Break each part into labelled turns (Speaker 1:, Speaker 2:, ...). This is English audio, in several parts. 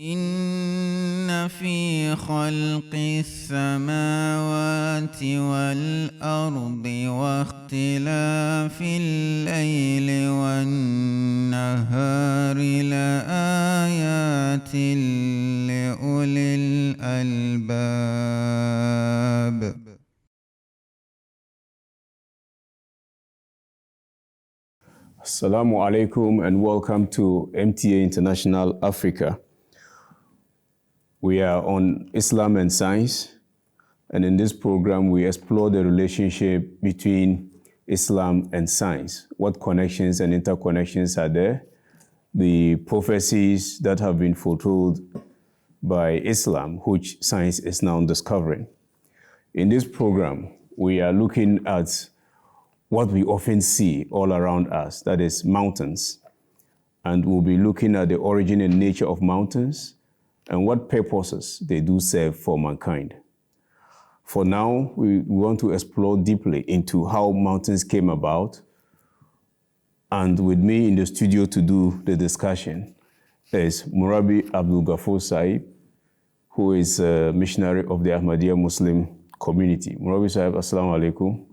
Speaker 1: إن في خلق السماوات والأرض واختلاف الليل والنهار لآيات لأولي الألباب.
Speaker 2: Assalamu alaikum and welcome to MTA International Africa. We are on Islam and science, and in this program we explore the relationship between Islam and science. What connections and interconnections are there? The prophecies that have been foretold by Islam, which science is now discovering. In this program, we are looking at what we often see all around us, that is mountains. And we'll be looking at the origin and nature of mountains and what purposes they do serve for mankind. For now, we want to explore deeply into how mountains came about. And with me in the studio to do the discussion is Murabi Abdul Ghaffur Saib, who is a missionary of the Ahmadiyya Muslim community. Murabi Saib, assalamu alaikum.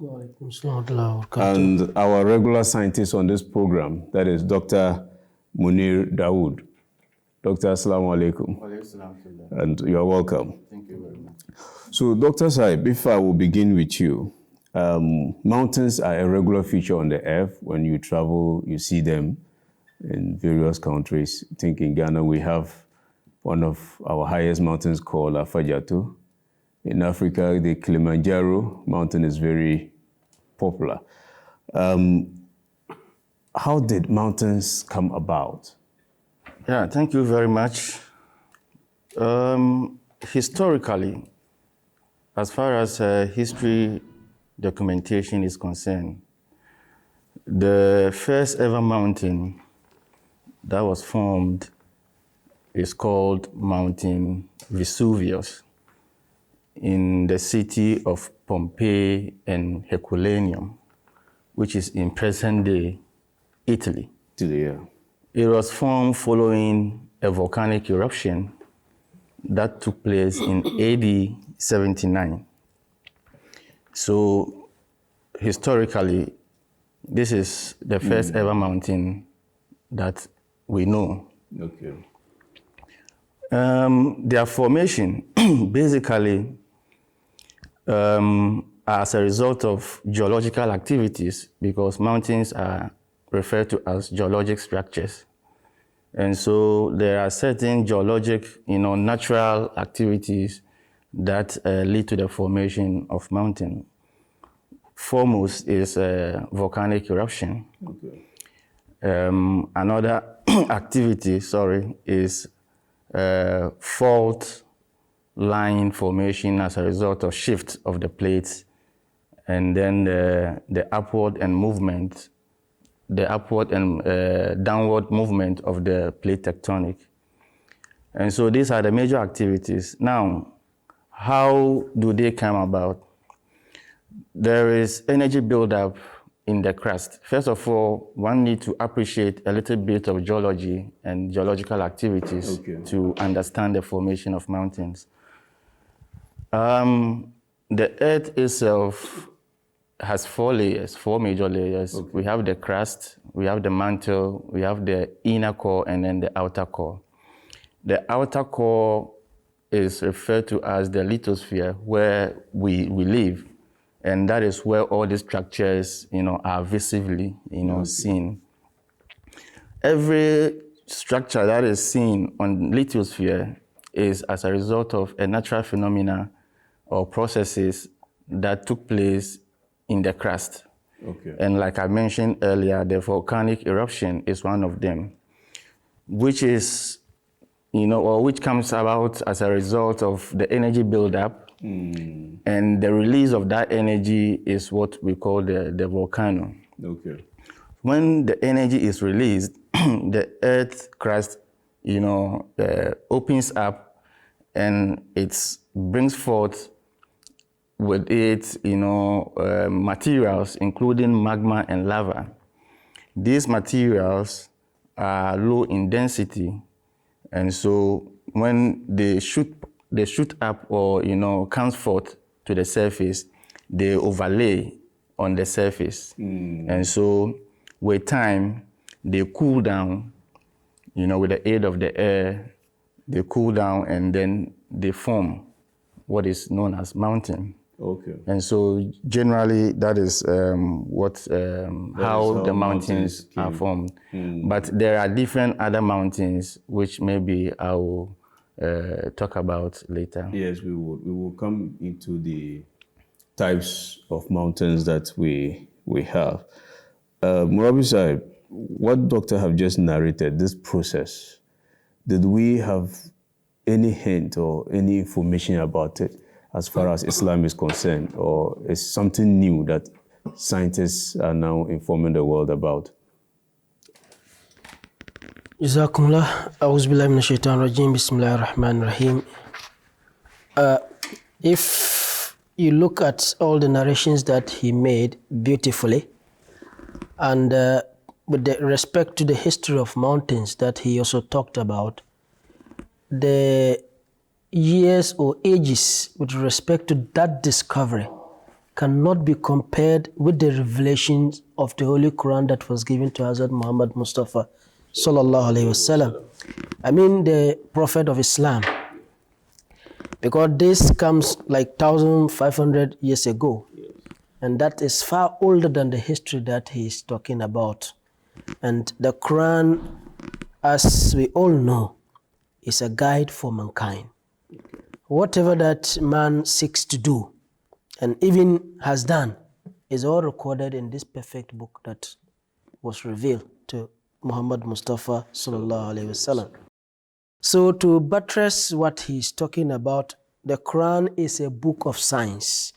Speaker 2: And our regular scientist on this program, that is Dr. Munir Dawood. Dr. Assalamu alaikum. And you are welcome.
Speaker 3: Thank you very much.
Speaker 2: So, Dr. Saib, if I will begin with you, mountains are a regular feature on the earth. When you travel, you see them in various countries. I think in Ghana we have one of our highest mountains called Afajatu. In Africa, the Kilimanjaro mountain is very popular. How did mountains come about?
Speaker 3: Yeah, thank you very much. Historically, as far as history documentation is concerned, the first ever mountain that was formed is called Mountain Vesuvius in the city of Pompeii and Herculaneum, which is in present-day Italy.
Speaker 2: Yeah.
Speaker 3: It was formed following a volcanic eruption that took place in AD 79. So historically, this is the first ever mountain that we know.
Speaker 2: Okay.
Speaker 3: Their formation basically as a result of geological activities, because mountains are referred to as geologic structures. And so there are certain geologic, natural activities that lead to the formation of mountain. Foremost is volcanic eruption.
Speaker 2: Okay.
Speaker 3: Another activity, is fault line formation as a result of shift of the plates, and then the upward and downward movement of the plate tectonic. And so these are the major activities. Now, how do they come about? There is energy buildup in the crust. First of all, one needs to appreciate a little bit of geology and geological activities to understand the formation of mountains. The earth itself has four major layers. Okay. We have the crust, we have the mantle, we have the inner core, and then the outer core. The outer core is referred to as the lithosphere, where we live. And that is where all these structures, are visibly, seen. Every structure that is seen on lithosphere is as a result of a natural phenomena or processes that took place in the crust.
Speaker 2: Okay.
Speaker 3: And like I mentioned earlier, the volcanic eruption is one of them, which is, which comes about as a result of the energy buildup. And the release of that energy is what we call the volcano.
Speaker 2: Okay.
Speaker 3: When the energy is released, the earth crust, opens up, and it brings forth with it, materials, including magma and lava. These materials are low in density, and so when they shoot up or comes forth to the surface, they overlay on the surface. And so with time, they cool down, with the aid of the air, they cool down and then they form what is known as mountain.
Speaker 2: Okay.
Speaker 3: And so generally that is how the mountains are formed. But there are different other mountains which maybe I will talk about later.
Speaker 2: Yes, we will. We will come into the types of mountains that we have. Murabi Sahib, what doctor have just narrated, this process, did we have any hint or any information about it as far as Islam is concerned, or is something new that scientists are now informing the world about?
Speaker 4: Jazakumullah. A'udhu billahi minash shaitanir rajim. Bismillahir rahmanir rahim. If you look at all the narrations that he made beautifully, and with the respect to the history of mountains that he also talked about, the years or ages with respect to that discovery cannot be compared with the revelations of the Holy Quran that was given to Hazrat Muhammad Mustafa sallallahu alaihi wasallam. I mean the Prophet of Islam, because this comes like 1,500 years ago, and that is far older than the history that he is talking about. And the Quran, as we all know, is a guide for mankind. Whatever that man seeks to do and even has done is all recorded in this perfect book that was revealed to Muhammad Mustafa sallallahu alaihi wasallam. So to buttress what he's talking about, the Quran is a book of science.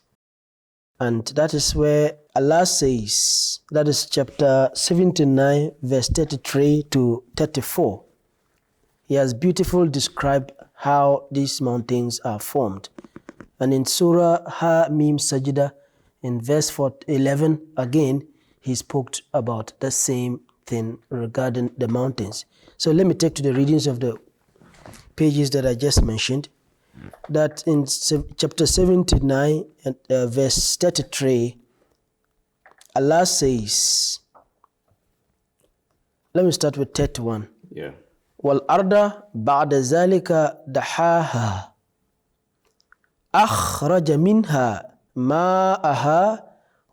Speaker 4: And that is where Allah says, that is chapter 79, verse 33 to 34. He has beautifully described how these mountains are formed. And in Surah Ha-Mim Sajda, in verse 11, again, he spoke about the same thing regarding the mountains. So let me take to the readings of the pages that I just mentioned. That in chapter 79, verse 33, Allah says, let me start with 31.
Speaker 2: Yeah.
Speaker 4: وَالْأَرْضَ بَعْدَ ذَلِكَ دَحَاهَا أَخْرَجَ مِنْهَا مَاءَهَا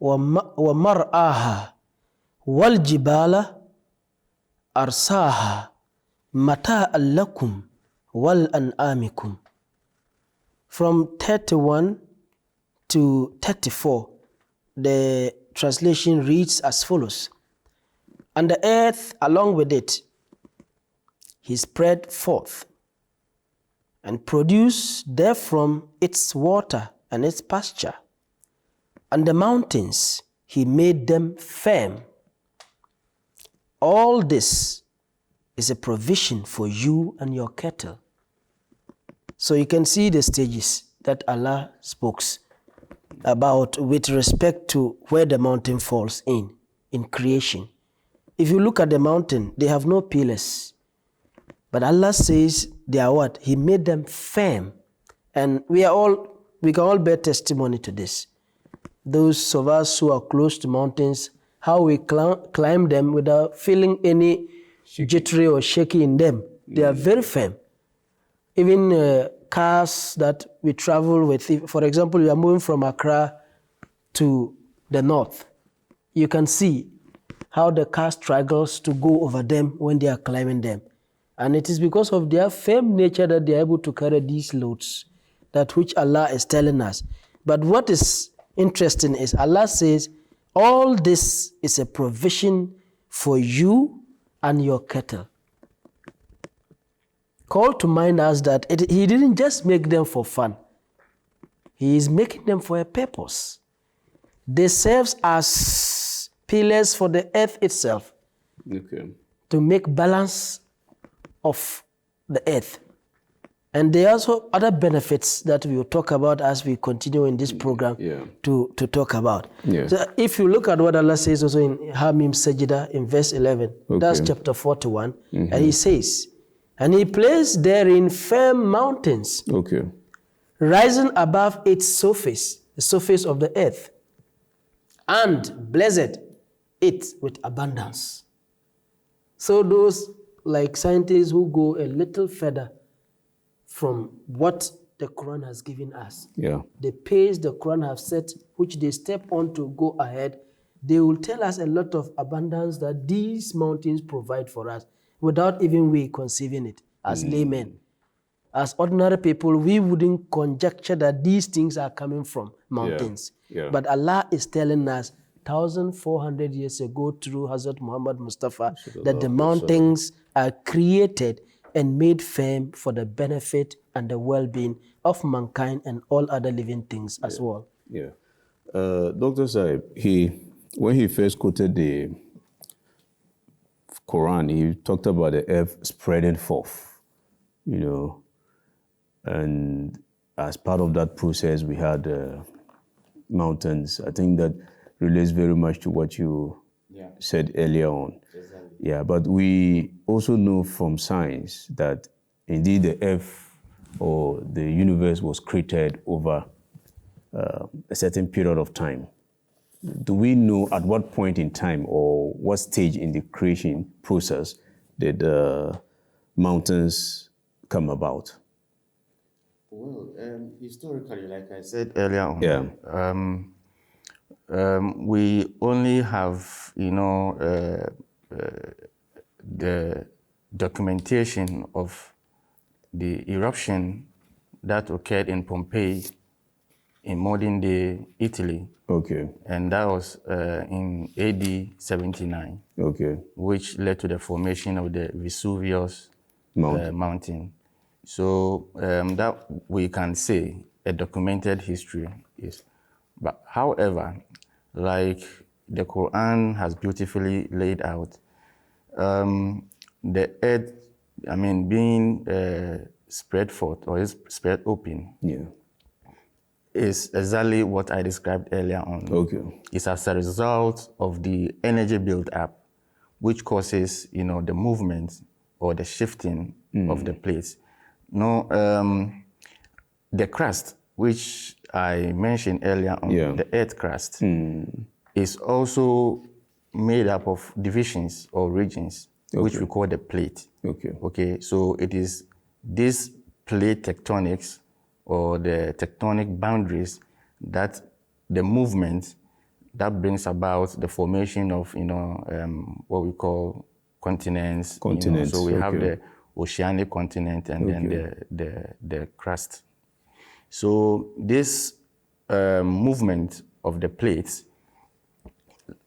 Speaker 4: وَمَرْآهَا وَالْجِبَالَ أَرْسَاهَا مَتَاعًا لَكُمْ وَلْأَنْعَامِكُمْ. From 31 to 34, the translation reads as follows. And the earth along with it, he spread forth and produced therefrom its water and its pasture. And the mountains, he made them firm. All this is a provision for you and your cattle. So you can see the stages that Allah spoke about with respect to where the mountain falls in creation. If you look at the mountain, they have no pillars. But Allah says they are what? He made them firm. And we can all bear testimony to this. Those of us who are close to mountains, how we climb them without feeling any jittery or shaky in them. They are very firm. Even cars that we travel with, for example, you are moving from Accra to the north, you can see how the car struggles to go over them when they are climbing them. And it is because of their firm nature that they are able to carry these loads, that which Allah is telling us. But what is interesting is Allah says, all this is a provision for you and your cattle. Call to mind us that he didn't just make them for fun. He is making them for a purpose. They serve as pillars for the earth itself,
Speaker 2: Okay.
Speaker 4: to make balance of the earth. And there are also other benefits that we will talk about as we continue in this program to talk about.
Speaker 2: Yeah.
Speaker 4: So if you look at what Allah says also in Ha-Mim Sajda in verse 11, that's chapter 41, and he says, And he placed therein firm mountains,
Speaker 2: Okay.
Speaker 4: rising above its surface, the surface of the earth, and blessed it with abundance. So those like scientists who go a little further from what the Quran has given us,
Speaker 2: Yeah.
Speaker 4: the pace the Quran have set, which they step on to go ahead, they will tell us a lot of abundance that these mountains provide for us without even we conceiving it as laymen. As ordinary people, we wouldn't conjecture that these things are coming from mountains.
Speaker 2: Yeah.
Speaker 4: But Allah is telling us 1,400 years ago through Hazrat Muhammad Mustafa that the mountains are created and made firm for the benefit and the well-being of mankind and all other living things as well.
Speaker 2: Yeah. Dr. Saib, when he first quoted the Quran, he talked about the earth spreading forth, and as part of that process, we had mountains. I think that relates very much to what you said earlier on.
Speaker 3: Exactly.
Speaker 2: Yeah, but we also know from science that indeed the earth or the universe was created over a certain period of time. Do we know at what point in time or what stage in the creation process did the mountains come about?
Speaker 3: Well, historically, like I said earlier on, we only have, the documentation of the eruption that occurred in Pompeii in modern day Italy.
Speaker 2: Okay.
Speaker 3: And that was in AD 79.
Speaker 2: Okay.
Speaker 3: Which led to the formation of the Vesuvius mountain. So that we can say a documented history is. But however, like the Quran has beautifully laid out, the earth, being spread forth or is spread open, is exactly what I described earlier on.
Speaker 2: Okay.
Speaker 3: It's as a result of the energy built up, which causes, the movement or the shifting of the plates. The crust, which I mentioned earlier on, the earth crust, is also made up of divisions or regions, which we call the plate. Okay, so it is this plate tectonics or the tectonic boundaries that the movement that brings about the formation of, what we call continents. So we have the oceanic continent and then the crust. So this movement of the plates,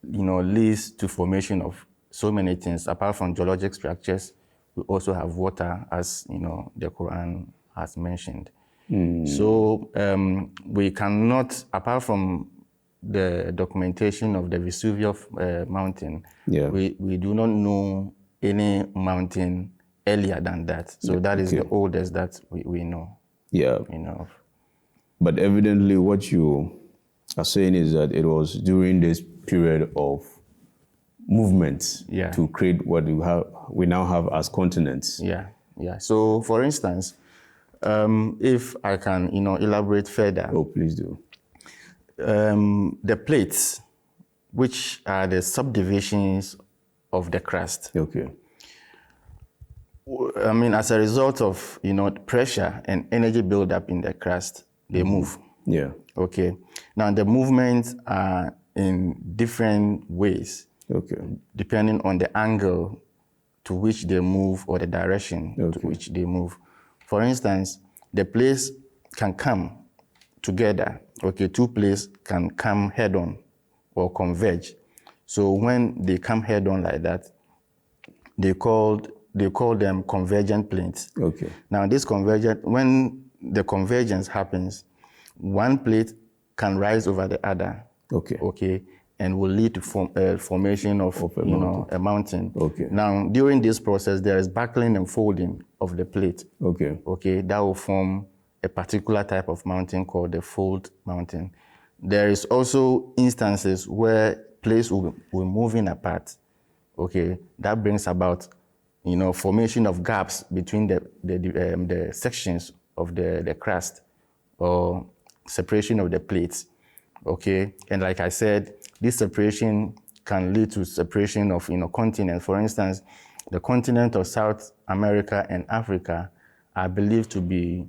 Speaker 3: leads to formation of so many things. Apart from geologic structures, we also have water, as the Quran has mentioned. So we cannot, apart from the documentation of the Vesuvius mountain, we do not know any mountain earlier than that. So that is the oldest that we know.
Speaker 2: Yeah. But evidently what you are saying is that it was during this period of movement to create what we now have as continents.
Speaker 3: Yeah. So for instance, if I can, elaborate further.
Speaker 2: Oh, please do.
Speaker 3: The plates, which are the subdivisions of the crust.
Speaker 2: Okay.
Speaker 3: As a result of, pressure and energy buildup in the crust, they move.
Speaker 2: Yeah.
Speaker 3: Okay. Now the movements are in different ways.
Speaker 2: Okay.
Speaker 3: Depending on the angle to which they move or the direction to which they move. For instance, the plates can come together. Okay, two plates can come head-on or converge. So when they come head-on like that, they call them convergent planes.
Speaker 2: Okay.
Speaker 3: Now when the convergence happens, one plate can rise over the other. Okay, and will lead to formation of a mountain.
Speaker 2: Okay.
Speaker 3: Now during this process, there is buckling and folding of the plate. Okay, that will form a particular type of mountain called the fold mountain. There is also instances where plates will moving apart. Okay, that brings about formation of gaps between the sections of the crust, or separation of the plates. Okay, and like I said, this separation can lead to separation of continents. For instance, the continent of South America and Africa are believed to be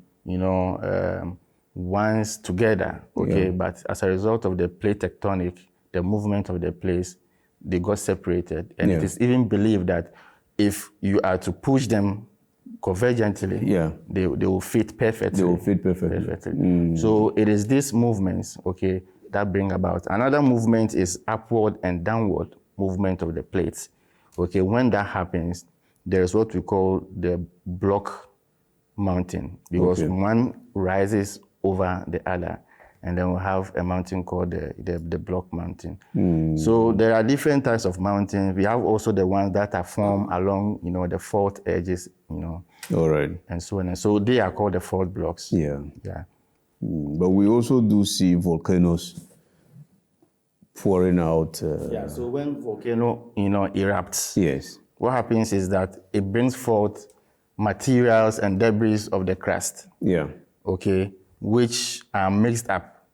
Speaker 3: once together. Okay, but as a result of the plate tectonic, the movement of the plates, they got separated, and it is even believed that if you are to push them convergently, they will fit perfectly.
Speaker 2: They will fit perfectly.
Speaker 3: So it is these movements, okay, that bring about. Another movement is upward and downward movement of the plates. Okay, when that happens, there is what we call the block mountain, because one rises over the other, and then we have a mountain called the block mountain. So there are different types of mountains. We have also the ones that are formed along, the fault edges,
Speaker 2: All right.
Speaker 3: and so on. And so they are called the fault blocks.
Speaker 2: Yeah.
Speaker 3: Yeah.
Speaker 2: But we also do see volcanoes pouring out.
Speaker 3: So when volcano, erupts,
Speaker 2: Yes.
Speaker 3: what happens is that it brings forth materials and debris of the crust.
Speaker 2: Yeah.
Speaker 3: Okay, which are mixed up.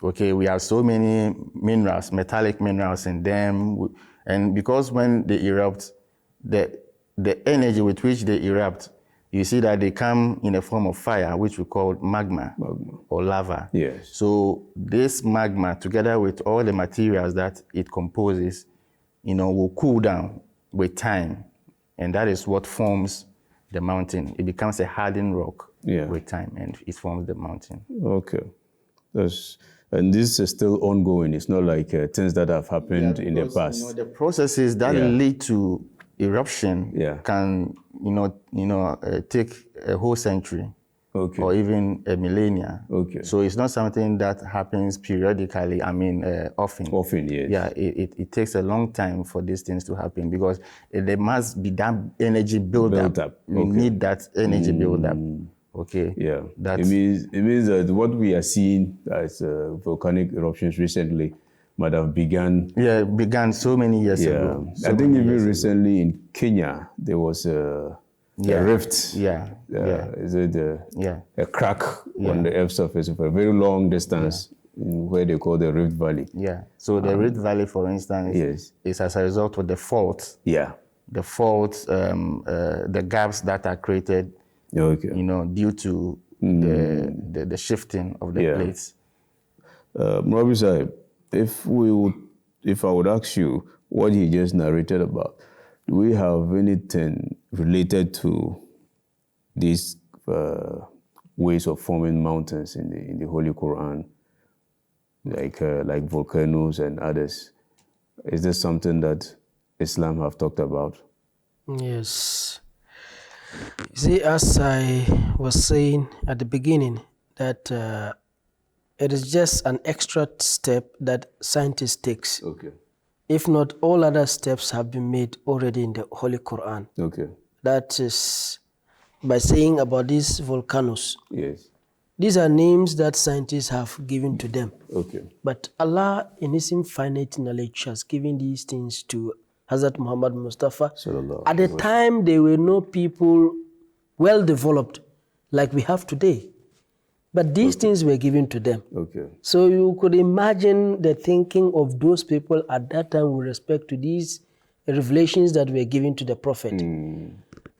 Speaker 3: Okay, we have so many minerals, metallic minerals in them, and because when they erupt, the energy with which they erupt, you see that they come in a form of fire, which we call magma. Or lava.
Speaker 2: Yes.
Speaker 3: So this magma, together with all the materials that it composes, will cool down with time, and that is what forms the mountain. It becomes a hardened rock with time, and it forms the mountain.
Speaker 2: Okay. And this is still ongoing. It's not like things that have happened in the past.
Speaker 3: The processes that lead to eruption can, take a whole century or even a millennia.
Speaker 2: Okay.
Speaker 3: So it's not something that happens periodically, often.
Speaker 2: Often, yes.
Speaker 3: Yeah, it takes a long time for these things to happen, because there must be that energy build up. You need that energy build up. Okay.
Speaker 2: Yeah. It means that what we are seeing as volcanic eruptions recently might have began.
Speaker 3: Yeah, began so many years ago.
Speaker 2: I think even recently in Kenya there was a rift. Is it a crack on the earth surface for a very long distance in where they call the Rift Valley.
Speaker 3: Yeah. So the Rift Valley, for instance, is as a result of the fault.
Speaker 2: Yeah.
Speaker 3: The faults, the gaps that are created.
Speaker 2: Okay.
Speaker 3: Due to the shifting of the plates.
Speaker 2: Murabi Sahib, if I would ask you what he just narrated about, do we have anything related to these ways of forming mountains in the Holy Quran, like volcanoes and others? Is this something that Islam have talked about?
Speaker 4: Yes. See, as I was saying at the beginning, that it is just an extra step that scientists takes.
Speaker 2: Okay.
Speaker 4: If not, all other steps have been made already in the Holy Quran.
Speaker 2: Okay.
Speaker 4: That is by saying about these volcanoes.
Speaker 2: Yes.
Speaker 4: These are names that scientists have given to them.
Speaker 2: Okay.
Speaker 4: But Allah, in His infinite knowledge, has given these things to Hazrat Muhammad Mustafa. At the time, there were no people well developed like we have today. But these things were given to them.
Speaker 2: Okay.
Speaker 4: So you could imagine the thinking of those people at that time with respect to these revelations that were given to the Prophet.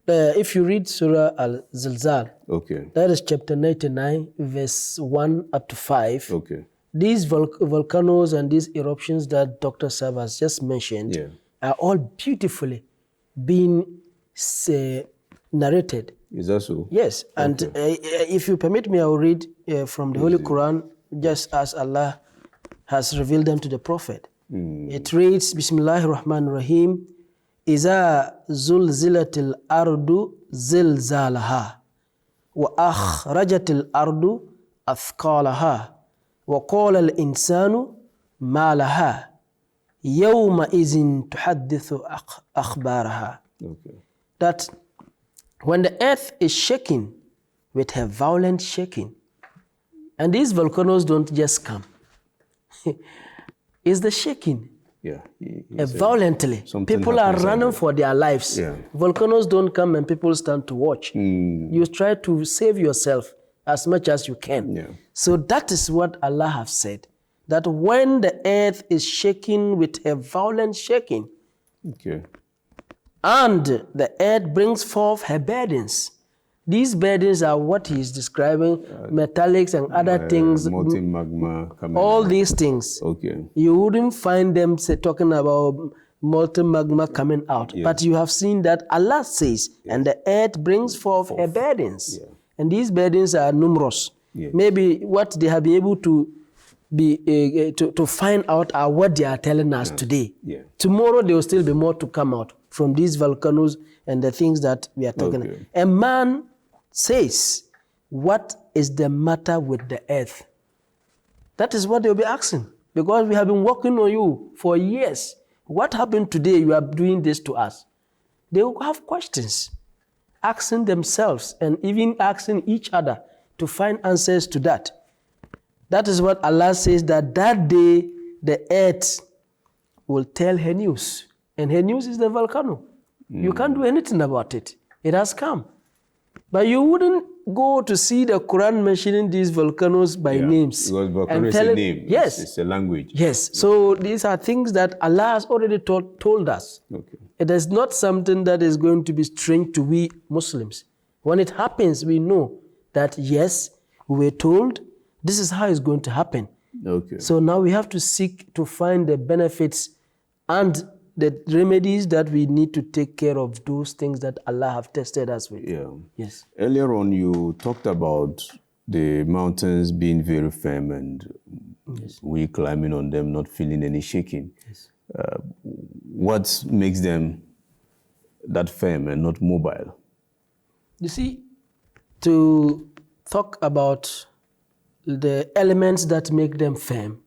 Speaker 4: If you read Surah Al-Zilzal, that is chapter 99, verse 1 up to 5.
Speaker 2: Okay.
Speaker 4: These volcanoes and these eruptions that Dr. Sab has just mentioned are all beautifully being narrated.
Speaker 2: Is that so?
Speaker 4: Yes, and if you permit me, I will read from the Holy Quran, just as Allah has revealed them to the Prophet. It reads, Bismillahir Rahmanir Rahim, Iza zulzilatil ardu zilzalaha, wa akhrajatil ardu athqalaha, wa qala al insanu ma laha, yawma izin tuhaddithu akhbaraha. That when the earth is shaking with a violent shaking, and these volcanoes don't just come, it's the shaking
Speaker 2: Yeah.
Speaker 4: Violently.
Speaker 2: something
Speaker 4: People are
Speaker 2: happens out
Speaker 4: running
Speaker 2: there.
Speaker 4: for their lives.
Speaker 2: Yeah.
Speaker 4: Volcanoes don't come and people stand to watch. You try to save yourself as much as you can.
Speaker 2: Yeah.
Speaker 4: So that is what Allah has said, that when the earth is shaking with a violent shaking,
Speaker 2: Okay.
Speaker 4: and the earth brings forth her burdens. These burdens are what he is describing, metallics and other things,
Speaker 2: Molten magma coming
Speaker 4: all
Speaker 2: out.
Speaker 4: these things.
Speaker 2: Okay.
Speaker 4: You wouldn't find them talking about molten magma coming out. But you have seen that Allah says, and the earth brings forth her burdens.
Speaker 2: Yeah.
Speaker 4: And these burdens are numerous.
Speaker 2: Yes.
Speaker 4: Maybe what they have been able to to find out are what they are telling us today.
Speaker 2: Yeah.
Speaker 4: Tomorrow there will still be more to come out from these volcanoes and the things that we are talking about.
Speaker 2: Okay.
Speaker 4: A man says, what is the matter with the earth? That is what they'll be asking, because we have been working on you for years. What happened today? You are doing this to us. They will have questions, asking themselves and even asking each other to find answers to that. That is what Allah says, that day the earth will tell her news. And her news is the volcano. You can't do anything about it. It has come. But you wouldn't go to see the Quran mentioning these volcanoes by names.
Speaker 2: Because volcano is
Speaker 4: tell
Speaker 2: a
Speaker 4: it-
Speaker 2: name.
Speaker 4: Yes.
Speaker 2: It's a language.
Speaker 4: Yes. So these are things that Allah has already told us.
Speaker 2: Okay.
Speaker 4: It is not something that is going to be strange to we Muslims. When it happens, we know that yes, we were told this is how it's going to happen.
Speaker 2: Okay.
Speaker 4: So now we have to seek to find the benefits and the remedies that we need to take care of those things that Allah have tested us with.
Speaker 2: Yeah.
Speaker 4: Yes.
Speaker 2: Earlier on, you talked about the mountains being very firm and we climbing on them, not feeling any shaking.
Speaker 4: Yes.
Speaker 2: What makes them that firm and not mobile?
Speaker 4: You see, to talk about the elements that make them firm,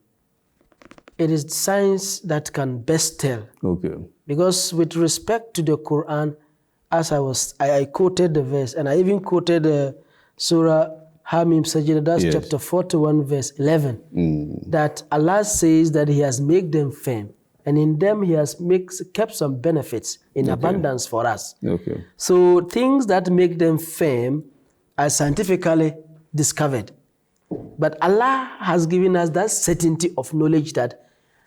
Speaker 4: it is science that can best tell.
Speaker 2: Okay.
Speaker 4: Because with respect to the Quran, as I quoted the verse, and I even quoted Surah Hamim Sajida, that's
Speaker 2: Yes.
Speaker 4: chapter 41, verse 11, that Allah says that He has made them firm, and in them He has kept some benefits in abundance for us.
Speaker 2: Okay.
Speaker 4: So things that make them firm are scientifically discovered. But Allah has given us that certainty of knowledge that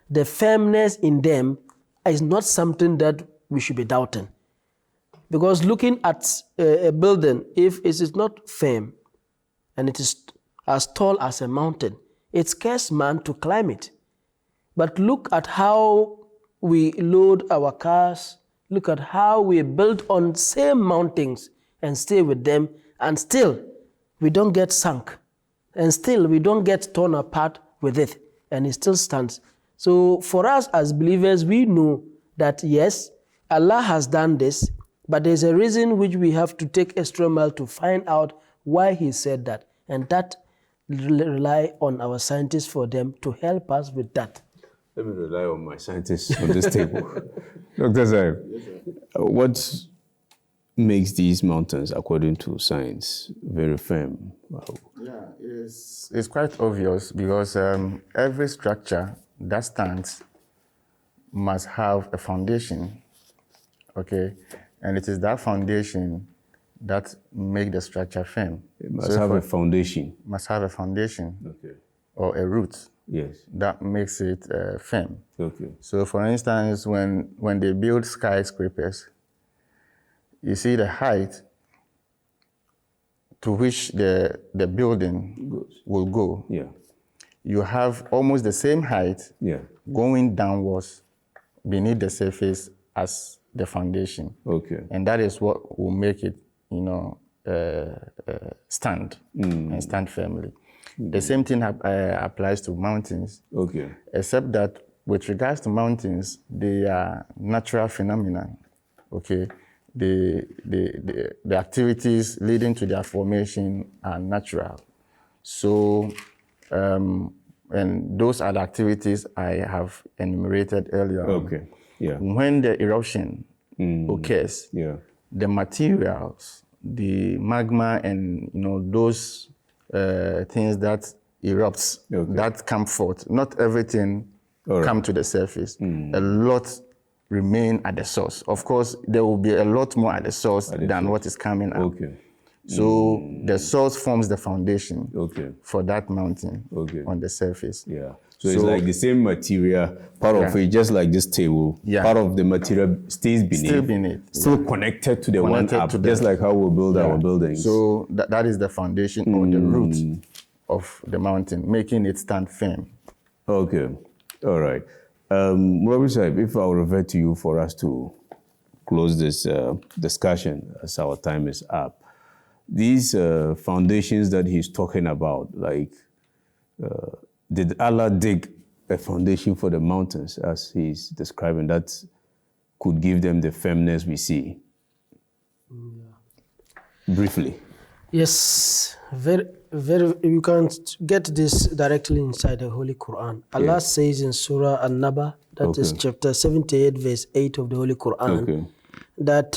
Speaker 4: the firmness in them is not something that we should be doubting. Because looking at a building, if it is not firm and it is as tall as a mountain, it scares man to climb it. But look at how we load our cars, look at how we build on same mountains and stay with them, and still we don't get sunk, and still we don't get torn apart with it, and it still stands. So for us as believers, we know that yes, Allah has done this, but there's a reason which we have to take extra mile to find out why He said that, and that rely on our scientists for them to help us with that.
Speaker 2: Let me rely on my scientists on this table. Dr. Zaib, what makes these mountains, according to science, very firm? Wow.
Speaker 3: Yeah, it's quite obvious because every structure that stands must have a foundation, okay? And it is that foundation that make the structure firm.
Speaker 2: It must have a foundation.
Speaker 3: Must have a foundation
Speaker 2: Okay.
Speaker 3: or a root
Speaker 2: Yes.
Speaker 3: that makes it firm.
Speaker 2: Okay.
Speaker 3: So for instance, when they build skyscrapers, you see the height to which the building will go.
Speaker 2: Yeah.
Speaker 3: You have almost the same height
Speaker 2: Yeah.
Speaker 3: going downwards beneath the surface as the foundation.
Speaker 2: Okay.
Speaker 3: And that is what will make it, stand and stand firmly. The same thing applies to mountains,
Speaker 2: Okay.
Speaker 3: except that with regards to mountains, they are natural phenomena, okay? The activities leading to their formation are natural. So, and those are the activities I have enumerated earlier on.
Speaker 2: Okay. Yeah.
Speaker 3: When the eruption occurs,
Speaker 2: Yeah.
Speaker 3: the materials, the magma and those things that erupts,
Speaker 2: Okay.
Speaker 3: that come forth, not everything come to the surface. A lot remain at the source. Of course, there will be a lot more at the source than what is coming up.
Speaker 2: Okay.
Speaker 3: So the source forms the foundation
Speaker 2: Okay.
Speaker 3: for that mountain on the surface.
Speaker 2: Yeah. So it's like the same material, part of it, just like this table, part of the material stays beneath. Still connected to the one up, just like how we build our buildings.
Speaker 3: So that is the foundation or the root of the mountain, making it stand firm.
Speaker 2: Okay. All right. Robert Saib, if I'll revert to you for us to close this discussion as our time is up. These foundations that he's talking about, like, did Allah dig a foundation for the mountains as he's describing that could give them the firmness we see? Briefly.
Speaker 4: Yes, very. You can get this directly inside the Holy Quran. Allah says in Surah An-Naba, that is chapter 78, verse 8 of the Holy Quran, that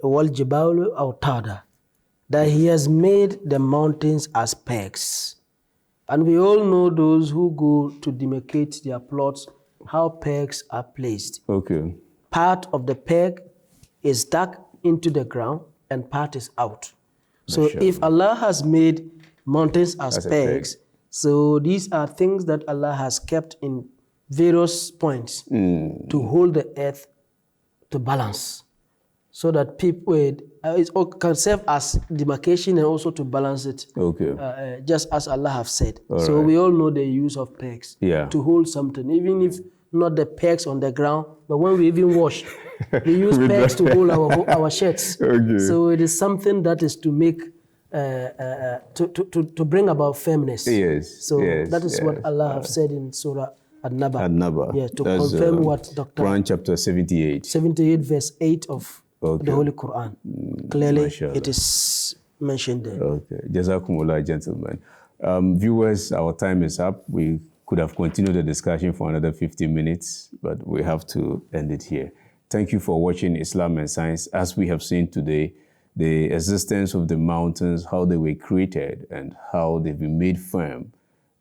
Speaker 4: wal jibalu awtada, that He has made the mountains as pegs. And we all know those who go to demarcate their plots, how pegs are placed.
Speaker 2: Okay.
Speaker 4: Part of the peg is dug into the ground and part is out. So if Allah has made mountains as pegs, so these are things that Allah has kept in various points to hold the earth to balance, so that people it can serve as demarcation and also to balance it. Okay. Just as Allah have said. So we all know the use of pegs to hold something, even if not the pegs on the ground, but when we even wash, we use pegs to hold our shirts. So it is something that is to make to bring about firmness. So that is what Allah have said in Surah An-Naba. Yeah, to confirm what Dr.
Speaker 2: Quran chapter 78.
Speaker 4: 78 verse 8 of the Holy Quran. Clearly, it is mentioned there.
Speaker 2: Okay. Jazakumullah, gentlemen. Viewers, our time is up. We could have continued the discussion for another 15 minutes, but we have to end it here. Thank you for watching Islam and Science. As we have seen today, the existence of the mountains, how they were created and how they've been made firm,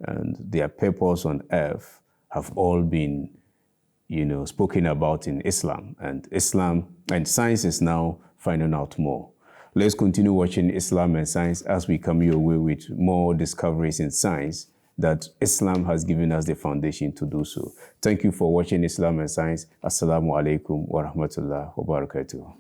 Speaker 2: and their purpose on earth have all been, spoken about in Islam. And Islam and science is now finding out more. Let's continue watching Islam and Science as we come your way with more discoveries in science that Islam has given us the foundation to do so. Thank you for watching Islam and Science. Assalamu alaikum wa rahmatullah wa barakatuh.